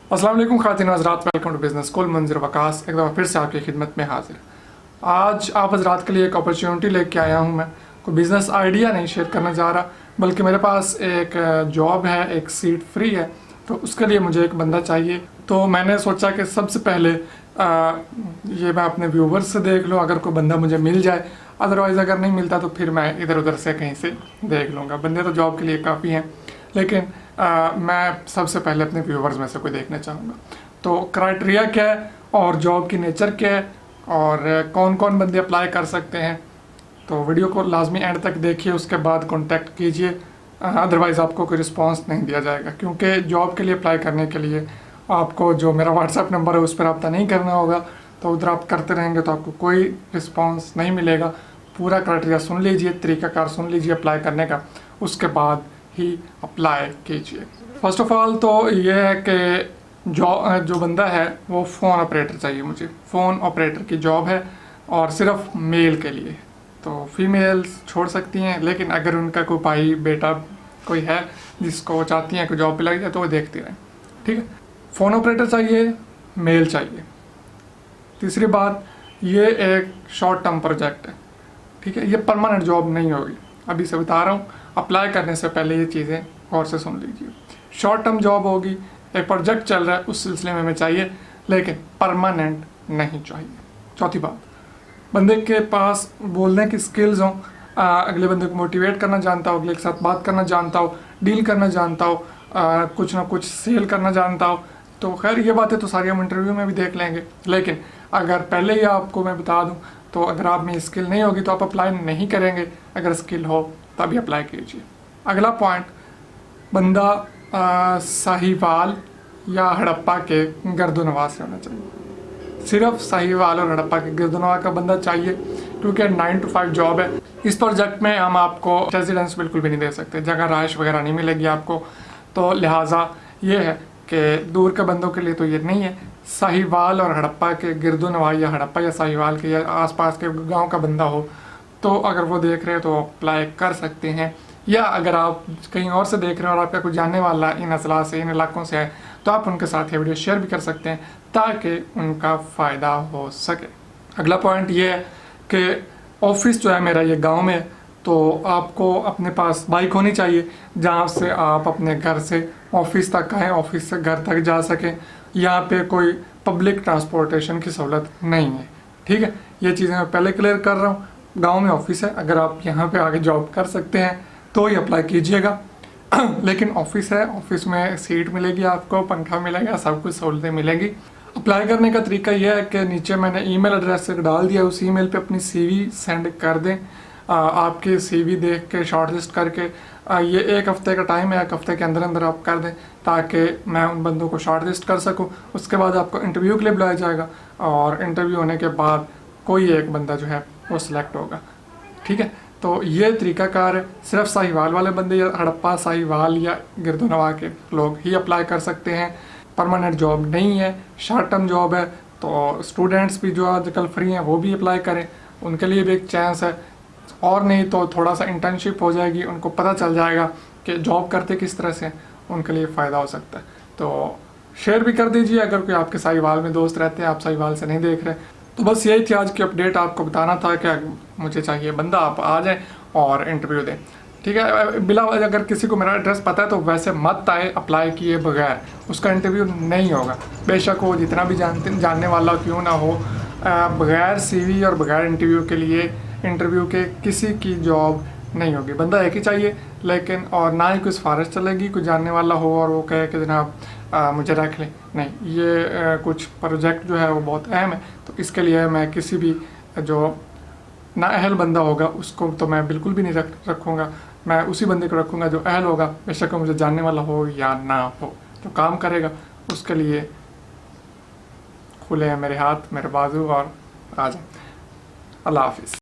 अस्सलाम वालेकुम ख़ातिन हज़रात, welcome to business school. मंजर वकास एक दफ़ा फिर से आपकी खिदमत में हाजिर। आज आप हज़रात के लिए एक अपॉर्चुनिटी लेके आया हूँ। मैं कोई बिज़नेस आइडिया नहीं शेयर करना चाह रहा, बल्कि मेरे पास एक जॉब है, एक सीट फ्री है, तो उसके लिए मुझे एक बंदा चाहिए। तो मैंने सोचा कि सबसे पहले ये मैं अपने व्यूवर्स से देख लूँ, अगर कोई बंदा मुझे मिल जाए। अदरवाइज़ अगर नहीं मिलता तो फिर मैं इधर उधर से कहीं से देख लूँगा। बंदे तो जॉब के लिए काफ़ी हैं, लेकिन मैं सबसे पहले अपने व्यूवर्स में से कोई देखना चाहूँगा। तो क्राइटेरिया क्या है और जॉब की नेचर क्या है और कौन कौन बंदे अप्लाई कर सकते हैं, तो वीडियो को लाजमी एंड तक देखिए, उसके बाद कॉन्टैक्ट कीजिए। अदरवाइज़ आपको कोई रिस्पांस नहीं दिया जाएगा, क्योंकि जॉब के लिए अप्लाई करने के लिए आपको जो मेरा व्हाट्सएप नंबर है उस पर रब्ता नहीं करना होगा। तो उधर आप करते रहेंगे तो आपको कोई रिस्पांस नहीं मिलेगा। पूरा क्राइटेरिया सुन लीजिए, तरीक़ाकार सुन लीजिए अप्लाई करने का, उसके बाद ही अप्लाई कीजिए। फर्स्ट ऑफ ऑल तो ये है कि जो बंदा है वो फ़ोन ऑपरेटर चाहिए मुझे। फ़ोन ऑपरेटर की जॉब है और सिर्फ मेल के लिए, तो फीमेल्स छोड़ सकती हैं, लेकिन अगर उनका कोई भाई बेटा कोई है जिसको वो चाहती हैं कि जॉब पे लग जाए तो वो देखती रहें। ठीक है, फ़ोन ऑपरेटर चाहिए, मेल चाहिए। तीसरी बात, ये एक शॉर्ट टर्म प्रोजेक्ट है। ठीक है, ये परमानेंट जॉब नहीं होगी, अभी से बता रहा हूँ। अप्लाई करने से पहले ये चीज़ें गौर से सुन लीजिए। शॉर्ट टर्म जॉब होगी, एक प्रोजेक्ट चल रहा है, उस सिलसिले में हमें चाहिए, लेकिन परमानेंट नहीं चाहिए। चौथी बात, बंदे के पास बोलने की स्किल्स हों, अगले बंदे को मोटिवेट करना जानता हो, अगले के साथ बात करना जानता हो, डील करना जानता हो, कुछ ना कुछ सेल करना जानता हो। तो खैर ये बातें तो सारी हम इंटरव्यू में भी देख लेंगे, लेकिन अगर पहले ही आपको मैं बता दूं तो अगर आप में स्किल नहीं होगी तो आप अप्लाई नहीं करेंगे। अगर स्किल हो तभी अप्लाई कीजिए। अगला पॉइंट, बंदा साहिवाल या हड़प्पा के गर्दनवाज से होना चाहिए। सिर्फ साहिवाल और हड़प्पा के गर्दनवाज का बंदा चाहिए, क्योंकि 9 to 5 जॉब है। इस प्रोजेक्ट में हम आपको रेजिडेंस बिल्कुल भी नहीं दे सकते, जगह रहायश वगैरह नहीं मिलेगी आपको। तो लिहाजा ये है कि दूर के बंदों के लिए तो ये नहीं है। साहिवाल और हड़प्पा के गिरदोनवा या हड़प्पा या साहिवाल के या आसपास के गांव का बंदा हो तो अगर वो देख रहे हैं तो अप्लाई कर सकते हैं। या अगर आप कहीं और से देख रहे हैं और आपका कोई जानने वाला इन अजला से, इन इलाकों से है, तो आप उनके साथ ये वीडियो शेयर भी कर सकते हैं ताकि उनका फ़ायदा हो सके। अगला पॉइंट ये है कि ऑफिस जो है मेरा ये गाँव में, तो आपको अपने पास बाइक होनी चाहिए जहाँ से आप अपने घर से ऑफिस तक आएँ, ऑफिस से घर तक जा सकें। यहाँ पे कोई पब्लिक ट्रांसपोर्टेशन की सहूलत नहीं है। ठीक है, ये चीज़ें मैं पहले क्लियर कर रहा हूँ। गांव में ऑफिस है, अगर आप यहाँ पे आके जॉब कर सकते हैं तो ही अप्लाई कीजिएगा। लेकिन ऑफिस है, ऑफिस में सीट मिलेगी आपको, पंखा मिलेगा, सब कुछ सहूलतें मिलेंगी। अप्लाई करने का तरीका यह है कि नीचे मैंने ईमेल एड्रेस डाल दिया, उस ईमेल पे अपनी CV सेंड कर दें। आपके CV देख के शॉर्टलिस्ट करके ये 1 हफ्ते का टाइम है, 1 हफ्ते के अंदर अंदर आप कर दें ताकि मैं उन बंदों को शॉर्टलिस्ट कर सकूं। उसके बाद आपको इंटरव्यू के लिए बुलाया जाएगा और इंटरव्यू होने के बाद कोई एक बंदा जो है वो सिलेक्ट होगा। ठीक है, तो ये तरीकाकार है। सिर्फ साहिवाल वाले बंदे या हड़प्पा साहिवाल या गिरदोनवा के लोग ही अप्लाई कर सकते हैं। परमानेंट जॉब नहीं है, शॉर्ट टर्म जॉब है। तो स्टूडेंट्स भी जो आजकल फ्री हैं वो भी अप्लाई करें, उनके लिए भी एक चांस है। और नहीं तो थोड़ा सा इंटर्नशिप हो जाएगी, उनको पता चल जाएगा कि जॉब करते किस तरह से, उनके लिए फ़ायदा हो सकता है। तो शेयर भी कर दीजिए अगर कोई आपके साहिवाल में दोस्त रहते हैं, आप साहिवाल से नहीं देख रहे। तो बस यही थी आज की अपडेट, आपको बताना था कि मुझे चाहिए बंदा, आप आ जाएं और इंटरव्यू दें। ठीक है, बिला अगर किसी को मेरा एड्रेस पता है तो वैसे मत आए अप्लाई किए बगैर, उसका इंटरव्यू नहीं होगा। बेशक वो जितना भी जानने वाला क्यों ना हो, बगैर CV और बगैर इंटरव्यू के किसी की जॉब नहीं होगी। बंदा एक ही चाहिए, लेकिन और ना ही कोई सिफारिश चलेगी, कोई जानने वाला हो और वो कहे कि जनाब मुझे रख लें। नहीं, ये कुछ प्रोजेक्ट जो है वो बहुत अहम है, तो इसके लिए मैं किसी भी जो नाअहल बंदा होगा उसको तो मैं बिल्कुल भी नहीं रखूँगा। मैं उसी बंदे को रखूँगा जो अहल होगा, बेशक मुझे जानने वाला हो या ना हो। जो काम करेगा उसके लिए खुले हैं मेरे हाथ, मेरे बाजू, और आ जाए। अल्लाह हाफिज़।